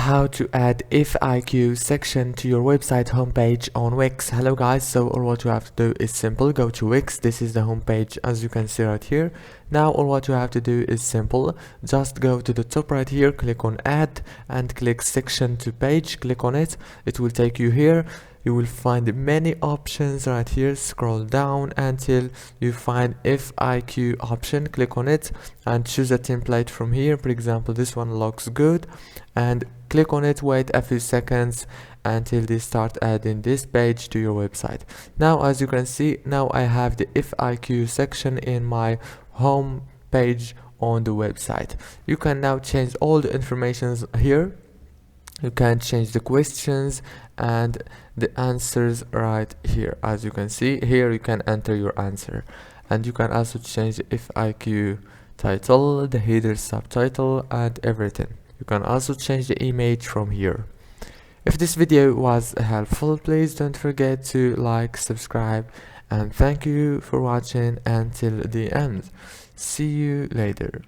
how to add FAQ section to your website homepage on Wix. Hello guys, so all what you have to do is simple. Go to Wix. This is the homepage as you can see right here. Now all what you have to do is simple. Just go to the top right here, click on add and click section to page. Click on it. It will take you here. You will find many options right here. Scroll down until you find FAQ option. Click on it and choose a template from here. For example, this one looks good, and click on it. Wait a few seconds until they start adding this page to your website. Now as you can see, now I have the FAQ section in my home page on the website. You can now change all the informations here. You can change the questions and the answers right here. As you can see here, you can enter your answer, and you can also change the FAQ title, the header, subtitle, and everything. You can also change the image from here. If this video was helpful, please don't forget to like, subscribe, and thank you for watching until the end. See you later.